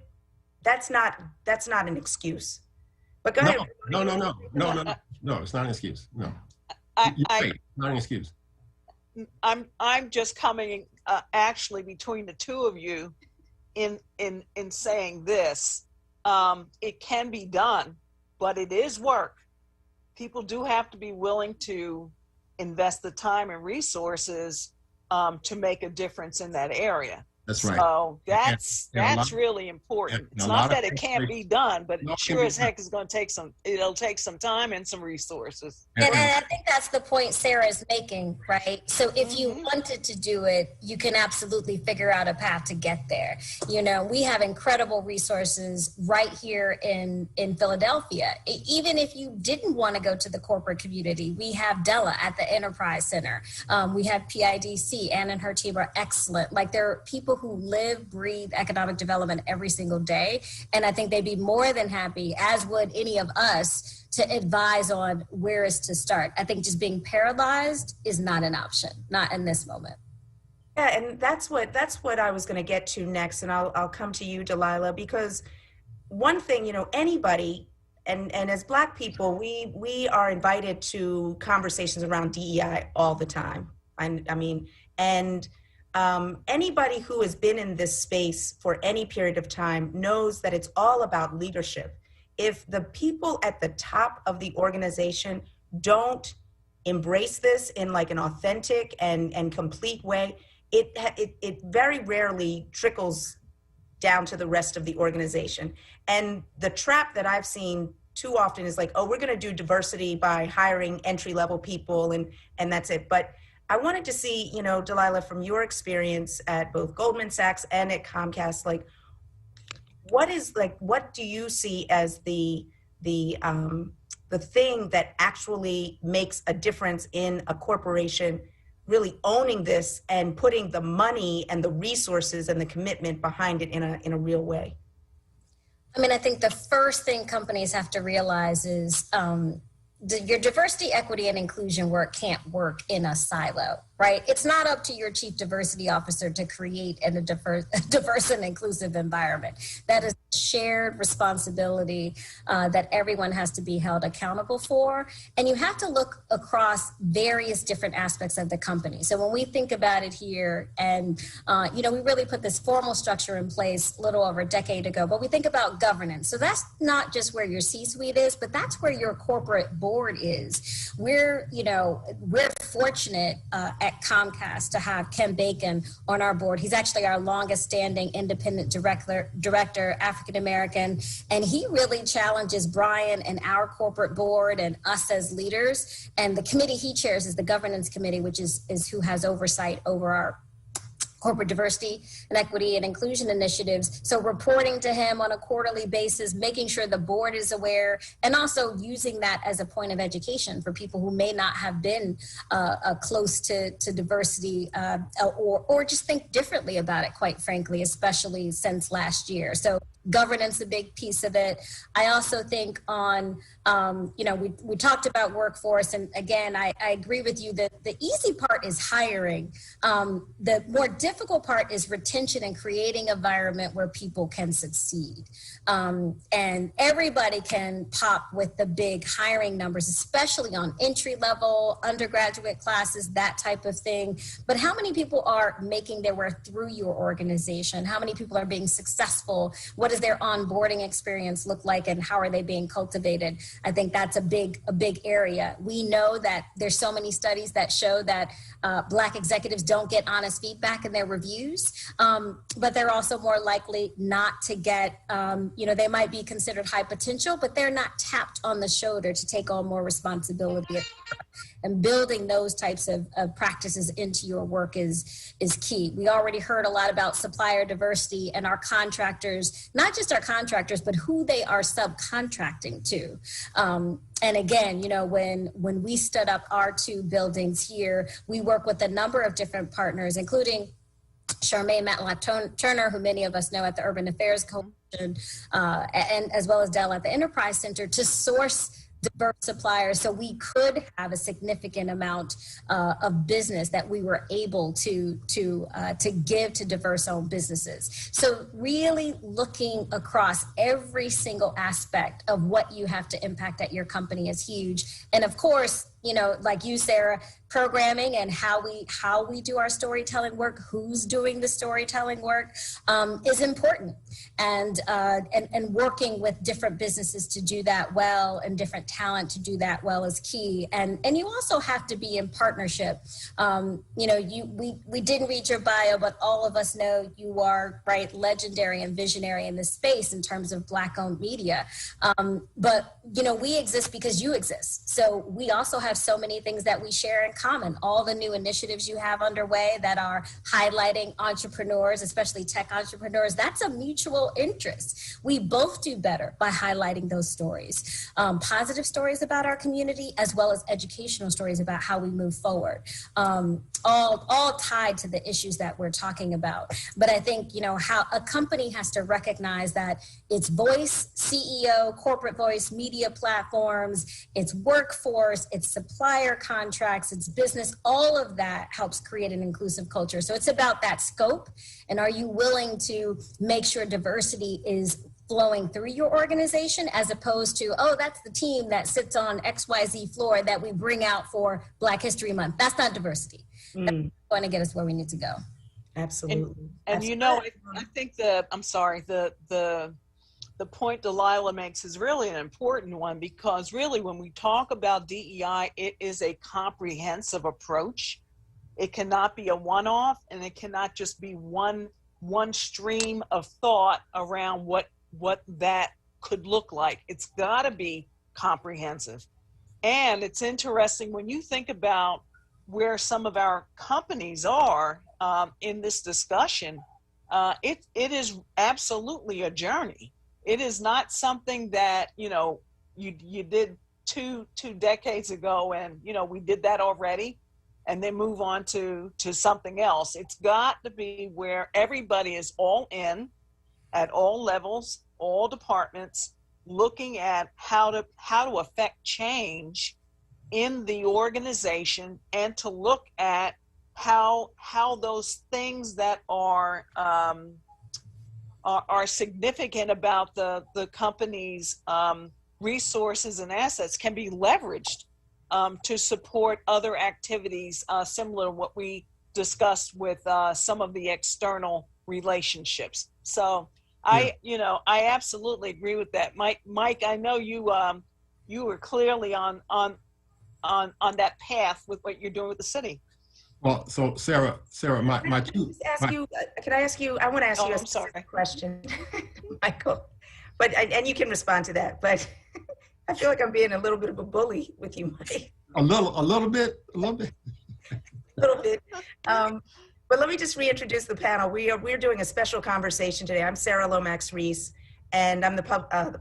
That's not an excuse. But go ahead. No, it's not an excuse. No. Not an excuse. I'm just coming actually between the two of you in saying this. It can be done, but it is work. People do have to be willing to invest the time and resources to make a difference in that area. That's right. So that's really important. It's not that it can't be done, but it sure as heck is going to take it'll take some time and some resources. And I think that's the point Sarah is making, right? So if you wanted to do it, you can absolutely figure out a path to get there. We have incredible resources right here in Philadelphia. Even if you didn't want to go to the corporate community, we have Della at the Enterprise Center. We have PIDC. Ann and her team are excellent. Like, there are people who live, breathe economic development every single day. And I think they'd be more than happy, as would any of us, to advise on where is to start. I think just being paralyzed is not an option, not in this moment. Yeah, and that's what I was going to get to next. And I'll come to you, Delilah, because one thing, anybody, and as Black people, we are invited to conversations around DEI all the time. Anybody who has been in this space for any period of time knows that it's all about leadership. If the people at the top of the organization don't embrace this in like an authentic and complete way, it very rarely trickles down to the rest of the organization. And the trap that I've seen too often is like, oh, we're going to do diversity by hiring entry-level people and that's it. But I wanted to see, you know, Delilah, from your experience at both Goldman Sachs and at Comcast, like, what do you see as the thing that actually makes a difference in a corporation really owning this and putting the money and the resources and the commitment behind it in a real way? I mean, I think the first thing companies have to realize is your diversity, equity, and inclusion work can't work in a silo, right? It's not up to your chief diversity officer to create a diverse and inclusive environment. That is a shared responsibility that everyone has to be held accountable for. And you have to look across various different aspects of the company. So when we think about it here, and you know, we really put this formal structure in place a little over a decade ago, but we think about governance. So that's not just where your C-suite is, but that's where your corporate board is. We're fortunate at Comcast to have Ken Bacon on our board. He's actually our longest standing independent director, African-American, and he really challenges Brian and our corporate board and us as leaders. And the committee he chairs is the governance committee, which is who has oversight over our corporate diversity and equity and inclusion initiatives. So reporting to him on a quarterly basis, making sure the board is aware, and also using that as a point of education for people who may not have been close to diversity or just think differently about it, quite frankly, especially since last year. So governance, a big piece of it. I also think on, you know, we talked about workforce, and again, I agree with you that the easy part is hiring. The more difficult part is retention and creating an environment where people can succeed. And everybody can pop with the big hiring numbers, especially on entry level, undergraduate classes, that type of thing. But how many people are making their way through your organization? How many people are being successful? What does their onboarding experience look like, and how are they being cultivated? I think that's a big area. We know that there's so many studies that show that Black executives don't get honest feedback in their reviews, but they're also more likely not to get, you know, they might be considered high potential, but they're not tapped on the shoulder to take on more responsibility. And building those types of practices into your work is key. We already heard a lot about supplier diversity and our contractors, not just our contractors, but who they are subcontracting to. And again, you know, when we stood up our two buildings here, we work with a number of different partners, including Charmaine Matlock-Turner, who many of us know at the Urban Affairs Coalition, and as well as Dell at the Enterprise Center, to source diverse suppliers, so we could have a significant amount of business that we were able to give to diverse-owned businesses. So really looking across every single aspect of what you have to impact at your company is huge. And of course, you know, like you, Sarah, programming and how we do our storytelling work, who's doing the storytelling work, is important. And working with different businesses to do that well and different talent to do that well is key. And you also have to be in partnership. You know, we didn't read your bio, but all of us know you are, right, legendary and visionary in this space in terms of Black-owned media. But, you know, we exist because you exist. So we also have so many things that we share in common. All the new initiatives you have underway that are highlighting entrepreneurs, especially tech entrepreneurs, that's a mutual interest. We both do better by highlighting those stories, positive stories about our community, as well as educational stories about how we move forward, all tied to the issues that we're talking about. But I think, you know, how a company has to recognize that its voice, CEO, corporate voice, media platforms, its workforce, its supplier contracts, its business, all of that helps create an inclusive culture. So it's about that scope. And are you willing to make sure diversity is flowing through your organization, as opposed to, oh, that's the team that sits on XYZ floor that we bring out for Black History Month. That's not diversity. That's going to get us where we need to go. Absolutely. And you know, I think the point Delilah makes is really an important one, because really when we talk about DEI, it is a comprehensive approach. It cannot be a one-off, and it cannot just be one stream of thought around what that could look like. It's got to be comprehensive. And it's interesting when you think about where some of our companies are in this discussion, it is absolutely a journey. It is not something that, you did two decades ago and, we did that already and then move on to something else. It's got to be where everybody is all in at all levels, all departments, looking at how to affect change in the organization and to look at how those things that are significant about the company's resources and assets can be leveraged to support other activities similar to what we discussed with some of the external relationships. So I absolutely agree with that. Mike, I know you were clearly on that path with what you're doing with the city. Well, so Sarah, my two. Can I ask you? I want to ask you a I'm sorry. question, Michael. But and you can respond to that. But I feel like I'm being a little bit of a bully with you, Mike. A little bit. A little bit. But let me just reintroduce the panel. We're doing a special conversation today. I'm Sarah Lomax Reese, and I'm the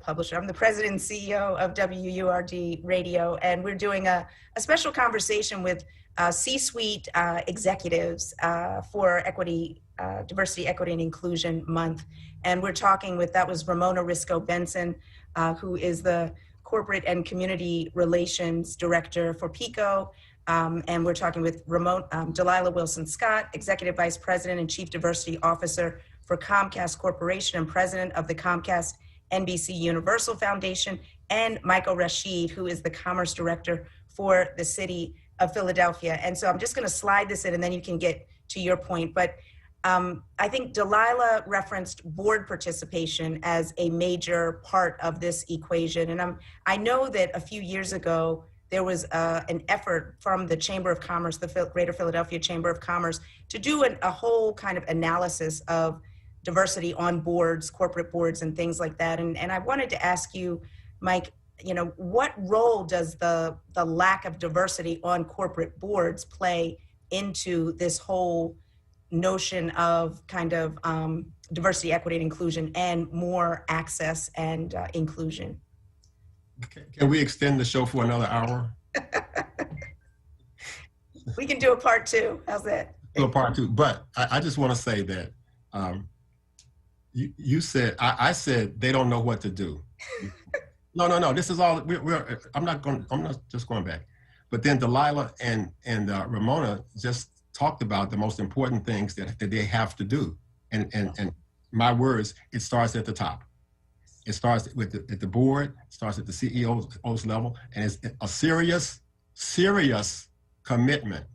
publisher. I'm the president and CEO of WURD Radio, and we're doing a special conversation with C-suite executives for Diversity, Equity, and Inclusion Month. And we're talking with, that was Ramona Risco Benson, who is the Corporate and Community Relations Director for PICO. And we're talking with Delilah Wilson Scott, Executive Vice President and Chief Diversity Officer for Comcast Corporation and President of the Comcast NBC Universal Foundation, and Michael Rashid, who is the Commerce Director for the City of Philadelphia. And so I'm just going to slide this in and then you can get to your point. But I think Delilah referenced board participation as a major part of this equation. And I know that a few years ago, there was an effort from the Chamber of Commerce, the Greater Philadelphia Chamber of Commerce, to do a whole kind of analysis of diversity on boards, corporate boards, and things like that. And I wanted to ask you, Mike, what role does the lack of diversity on corporate boards play into this whole notion of kind of diversity, equity, and inclusion, and more access and inclusion? Can we extend the show for another hour? We can do a part two. How's that? Do a part two. But I just want to say that you said, I said they don't know what to do. No. This is all. I'm not just going back. But then Delilah and Ramona just talked about the most important things that they have to do. And my words, it starts at the top. It starts at the board, it starts at the CEO's level, and it's a serious commitment,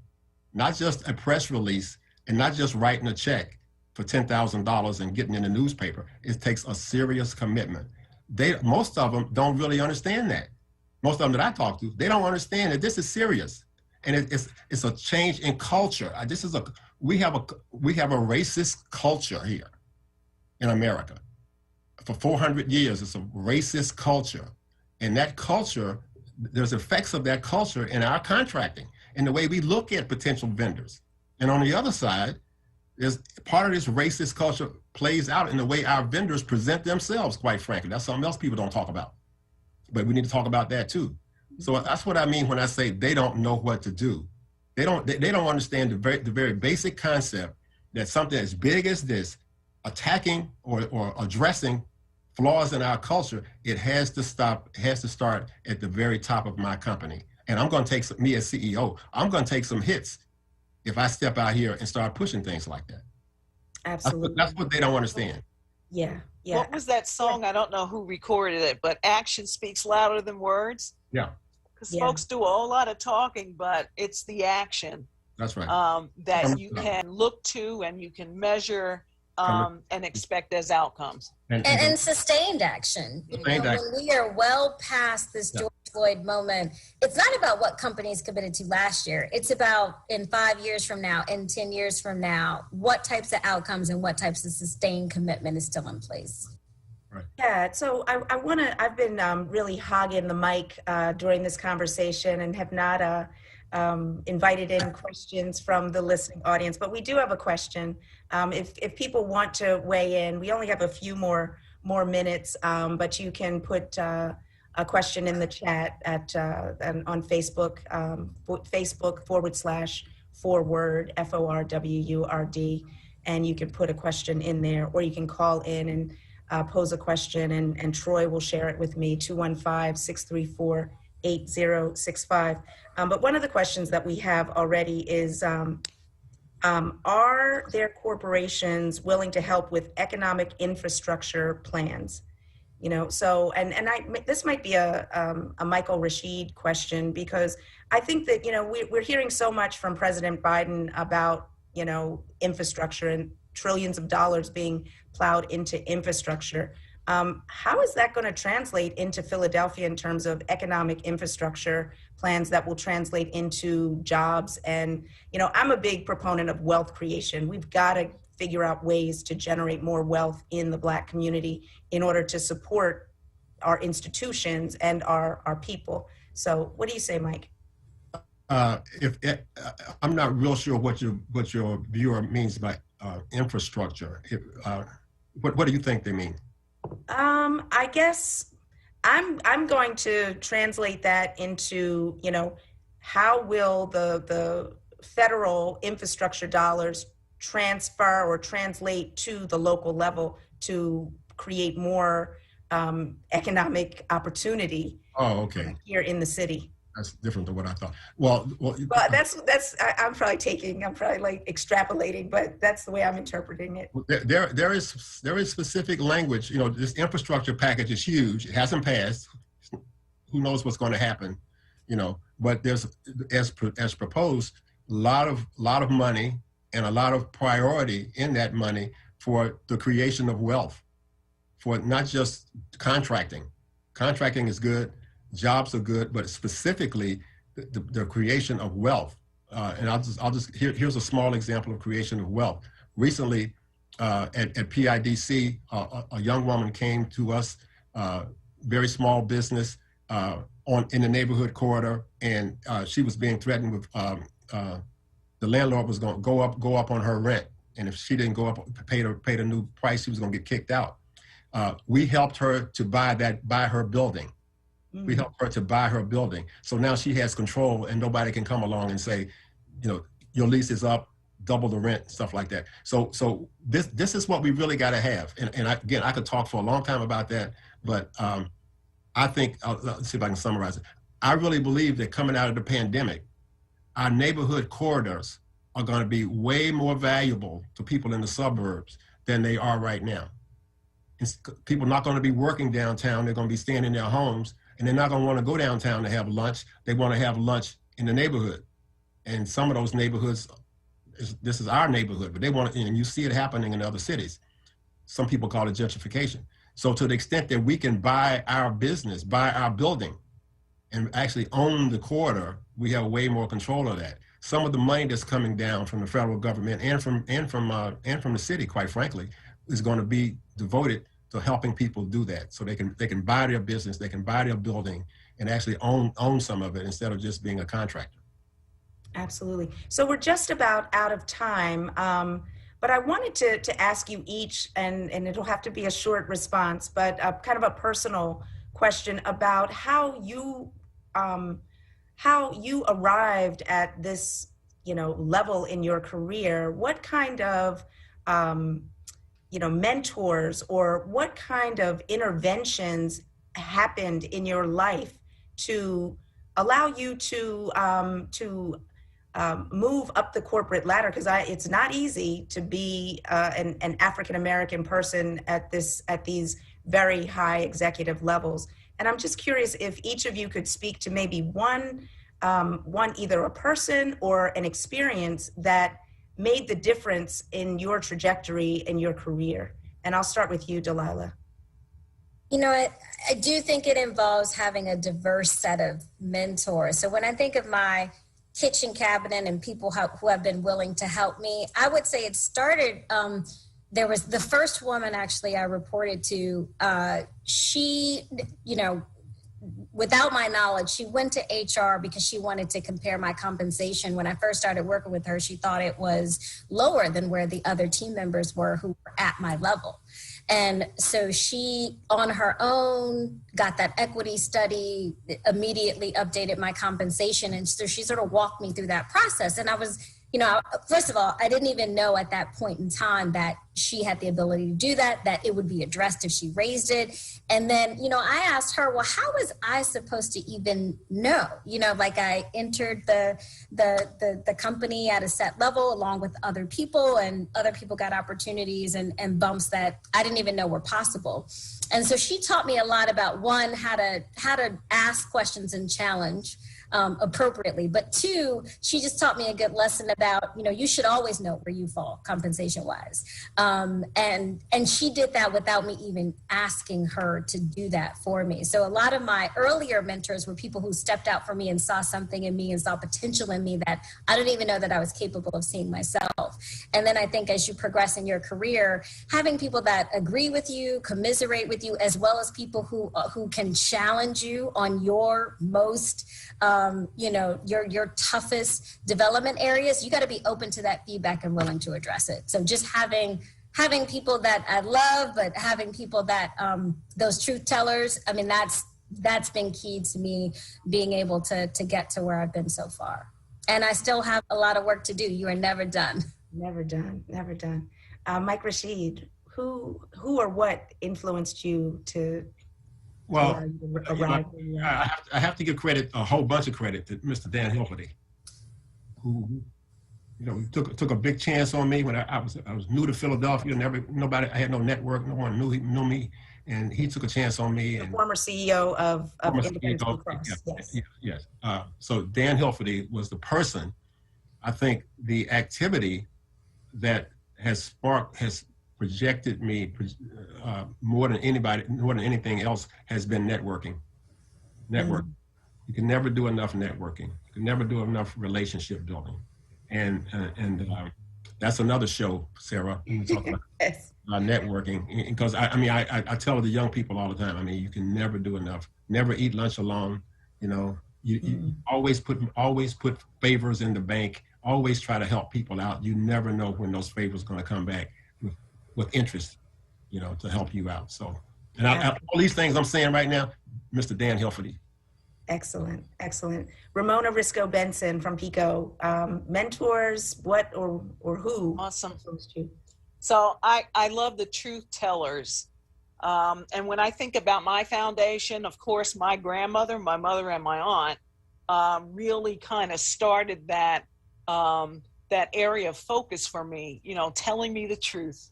not just a press release and not just writing a check for $10,000 and getting in the newspaper. It takes a serious commitment. Most of them don't really understand that. Most of them that I talk to, they don't understand that this is serious, and it's a change in culture. We have a racist culture here in America. For 400 years, it's a racist culture. And that culture, there's effects of that culture in our contracting, in the way we look at potential vendors. And on the other side, there's part of this racist culture plays out in the way our vendors present themselves, quite frankly. That's something else people don't talk about. But we need to talk about that too. So that's what I mean when I say they don't know what to do. They don't understand the very basic concept that something as big as this, attacking or addressing flaws in our culture, it has to start at the very top of my company. And I'm going to take me as CEO, I'm going to take some hits if I step out here and start pushing things like that. Absolutely. That's what they don't understand. Yeah. What was that song? I don't know who recorded it, but action speaks louder than words. Yeah. Because folks do a whole lot of talking, but it's the action. That's right. That you can look to and you can measure and expect as outcomes. And sustained action. When we are well past this George Floyd moment, it's not about what companies committed to last year. It's about in 5 years from now, in 10 years from now, what types of outcomes and what types of sustained commitment is still in place. Right. Yeah, so I've been really hogging the mic during this conversation and have not invited in questions from the listening audience, but we do have a question. If people want to weigh in, we only have a few more minutes, but you can put a question in the chat and on Facebook, Facebook.com/forward, FORWURD, and you can put a question in there, or you can call in and pose a question, and Troy will share it with me, 215-634-8065. But one of the questions that we have already is, are there corporations willing to help with economic infrastructure plans? You know, so, this might be a Michael Rashid question, because I think that, you know, we're hearing so much from President Biden about, you know, infrastructure and trillions of dollars being plowed into infrastructure. How is that going to translate into Philadelphia in terms of economic infrastructure plans that will translate into jobs? And, you know, I'm a big proponent of wealth creation. We've got to figure out ways to generate more wealth in the Black community in order to support our institutions and our people. So what do you say, Mike? I'm not real sure what your viewer means by infrastructure. What do you think they mean? I guess I'm going to translate that into, you know, how will the federal infrastructure dollars transfer or translate to the local level to create more economic opportunity here in the city? That's different than what I thought. Well, I'm probably like extrapolating, but that's the way I'm interpreting it. There is specific language. You know, this infrastructure package is huge. It hasn't passed. Who knows what's going to happen? You know, but there's as proposed a lot of money and a lot of priority in that money for the creation of wealth, for not just contracting. Contracting is good. Jobs are good, but specifically the creation of wealth. And here's a small example of creation of wealth. Recently, at PIDC, a young woman came to us, very small business in the neighborhood corridor, and she was being threatened with the landlord was going to go up on her rent, and if she didn't go up, pay the new price, she was going to get kicked out. We helped her to buy her building. We helped her to buy her building. So now she has control, and nobody can come along and say, you know, your lease is up, double the rent, stuff like that. So this is what we really got to have. And I could talk for a long time about that, but I think, let's see if I can summarize it. I really believe that coming out of the pandemic, our neighborhood corridors are going to be way more valuable to people in the suburbs than they are right now. People are not going to be working downtown. They're going to be staying in their homes. And they're not going to want to go downtown to have lunch. They want to have lunch in the neighborhood. And some of those neighborhoods, this is our neighborhood, but they want to, and you see it happening in other cities. Some people call it gentrification. So to the extent that we can buy our business, buy our building, and actually own the corridor, we have way more control of that. Some of the money that's coming down from the federal government and from the city, quite frankly, is going to be devoted to helping people do that, so they can buy their business, they can buy their building, and actually own some of it instead of just being a contractor. Absolutely. So we're just about out of time, but I wanted to ask you each, and it'll have to be a short response, but kind of a personal question about how you arrived at this, you know, level in your career. What kind of mentors, or what kind of interventions happened in your life to allow you to move up the corporate ladder? Because it's not easy to be an African-American person at these very high executive levels. And I'm just curious if each of you could speak to maybe one either a person or an experience that made the difference in your trajectory in your career. And I'll start with you, Delilah. You know, I do think it involves having a diverse set of mentors. So when I think of my kitchen cabinet and people who have been willing to help me, I would say it started there was the first woman actually I reported to, she, you know, without my knowledge, she went to HR because she wanted to compare my compensation. When I first started working with her, she thought it was lower than where the other team members were who were at my level. And so she, on her own, got that equity study, immediately updated my compensation. And so she sort of walked me through that process. And I was, you know, first of all, I didn't even know at that point in time that she had the ability to do that, that it would be addressed if she raised it. And then, you know, I asked her, well, how was I supposed to even know? You know, like I entered the company at a set level along with other people, and other people got opportunities and bumps that I didn't even know were possible. And so she taught me a lot about, one, how to ask questions and challenge appropriately. But two, she just taught me a good lesson about, you know, you should always know where you fall compensation wise. And she did that without me even asking her to do that for me. So a lot of my earlier mentors were people who stepped out for me and saw something in me and saw potential in me that I didn't even know that I was capable of seeing myself. And then I think as you progress in your career, having people that agree with you, commiserate with you, as well as people who can challenge you on your most you know, your toughest development areas, you got to be open to that feedback and willing to address it. So just having people that I love, but having people that those truth tellers, I mean, that's been key to me being able to get to where I've been so far. And I still have a lot of work to do. You are never done. Never done. Never done. Mike Rashid, who or what influenced you to? Well, I have to give credit, a whole bunch of credit, to Mr. Dan Hilferty, who, you know, took a big chance on me when I was new to Philadelphia. I had no network, no one knew me, and he took a chance on me. And former CEO of Independence Blue Cross. Yes. So Dan Hilferty was the person. I think the activity that has projected me more than anything else has been networking. You can never do enough networking. You can never do enough relationship building, and that's another show, Sarah. We talk about networking, because I tell the young people all the time. I mean, you can never do enough. Never eat lunch alone. You know, you always put favors in the bank. Always try to help people out. You never know when those favors going to come back with interest, you know, to help you out. So, and all these things I'm saying right now, Mr. Dan Hilferty. Excellent, excellent. Ramona Risco Benson from PICO, mentors, what or who? Awesome. So I love the truth tellers. And when I think about my foundation, of course, my grandmother, my mother, and my aunt really kind of started that area of focus for me, you know, telling me the truth.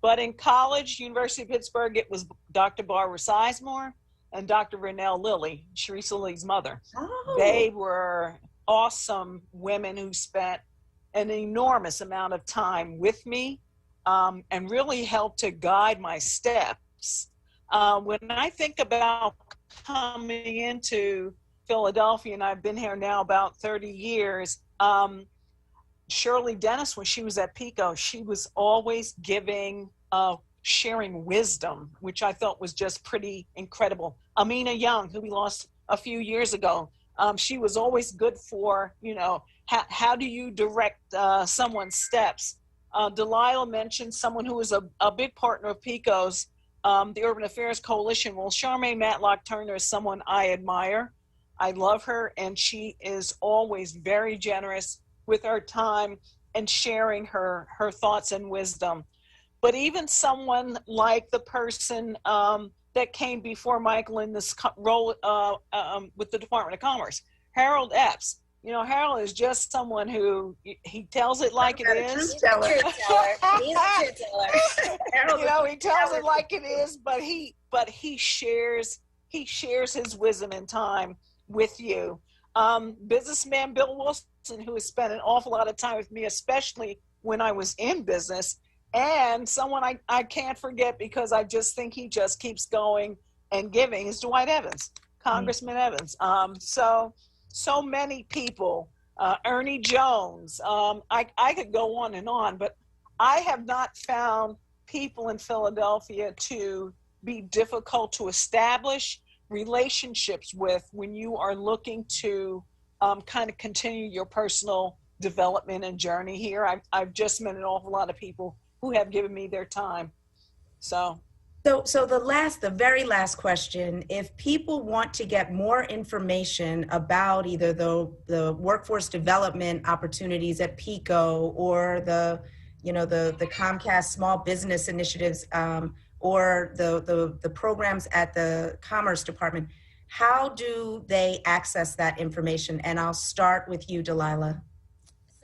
But in college, University of Pittsburgh, it was Dr. Barbara Sizemore and Dr. Renelle Lilly, Teresa Lee's mother. Oh. They were awesome women who spent an enormous amount of time with me and really helped to guide my steps. When I think about coming into Philadelphia, and I've been here now about 30 years, Shirley Dennis, when she was at PICO, she was always sharing wisdom, which I thought was just pretty incredible. Amina Young, who we lost a few years ago, she was always good for, you know, how do you direct someone's steps? Delilah mentioned someone who was a big partner of PICO's, the Urban Affairs Coalition. Well, Charmaine Matlock Turner is someone I admire. I love her, and she is always very generous with her time and sharing her thoughts and wisdom. But even someone like the person that came before Michael in this role with the Department of Commerce, Harold Epps. You know, Harold is just someone who he tells it like it is. He's a truth teller. You know, he tells it like it is, but he shares his wisdom and time with you. Businessman Bill Wilson, who has spent an awful lot of time with me, especially when I was in business, and someone I can't forget because I just think he just keeps going and giving, is Dwight Evans, Congressman Evans. So many people, Ernie Jones. I could go on and on, but I have not found people in Philadelphia to be difficult to establish relationships with when you are looking to kind of continue your personal development and journey here. I've just met an awful lot of people who have given me their time. So the very last question, if people want to get more information about either the workforce development opportunities at PICO or the Comcast small business initiatives, or the programs at the Commerce Department, how do they access that information? And I'll start with you, Delilah.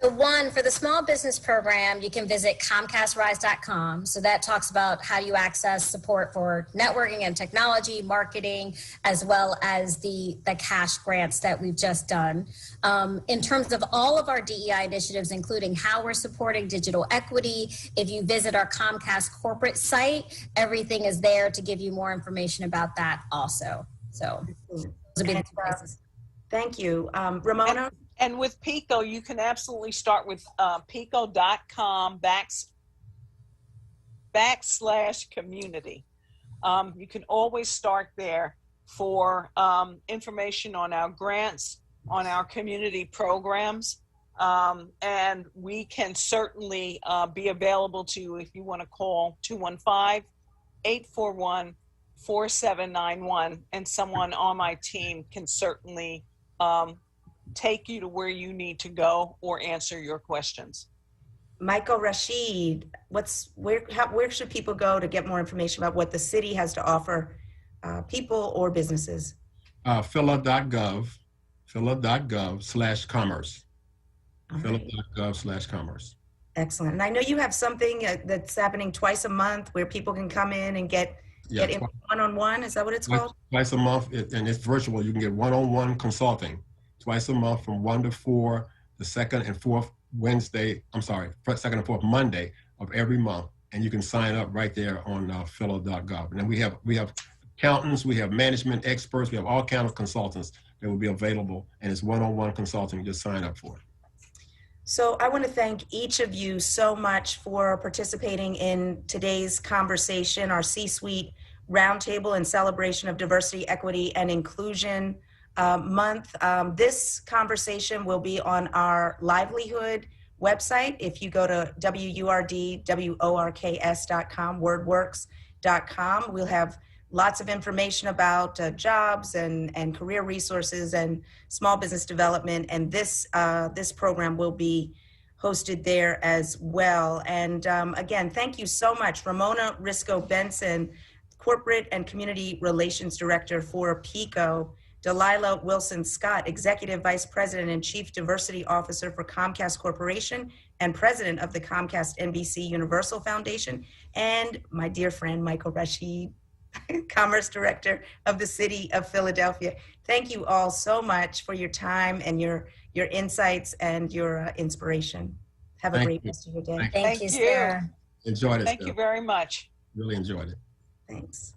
So one, for the small business program, you can visit comcastrise.com. So that talks about how you access support for networking and technology, marketing, as well as the cash grants that we've just done. In terms of all of our DEI initiatives, including how we're supporting digital equity, if you visit our Comcast corporate site, everything is there to give you more information about that also. So those would be the two places. Thank you. Ramona? And with PICO, you can absolutely start with pico.com/community. You can always start there for information on our grants, on our community programs. And we can certainly be available to you if you want to call 215-841-4791, and someone on my team can certainly take you to where you need to go or answer your questions. Michael Rashid, where should people go to get more information about what the city has to offer people or businesses? phila.gov/commerce. phila.gov/commerce. Excellent. And I know you have something that's happening twice a month where people can come in and get one-on-one. Is that what it's called? Twice a month, and it's virtual. You can get one-on-one consulting twice a month from 1 to 4, the second and fourth Monday of every month. And you can sign up right there on phila.gov. And then we have accountants, we have management experts, we have all kinds of consultants that will be available, and it's one-on-one consulting. You just sign up for it. So I want to thank each of you so much for participating in today's conversation, our C-Suite Roundtable in celebration of Diversity, Equity, and Inclusion Month. This conversation will be on our livelihood website. If you go to WURD.com, wordworks.com, we'll have lots of information about jobs and career resources and small business development. And this program will be hosted there as well. And again, thank you so much, Ramona Risco Benson, Corporate and Community Relations Director for PICO, Delilah Wilson Scott, Executive Vice President and Chief Diversity Officer for Comcast Corporation and President of the Comcast NBC Universal Foundation, and my dear friend, Michael Rashid, Commerce Director of the City of Philadelphia. Thank you all so much for your time and your insights and your inspiration. Have a great rest of your day. Thank you, Sarah. Enjoyed it. Thank you very much. Really enjoyed it. Thanks.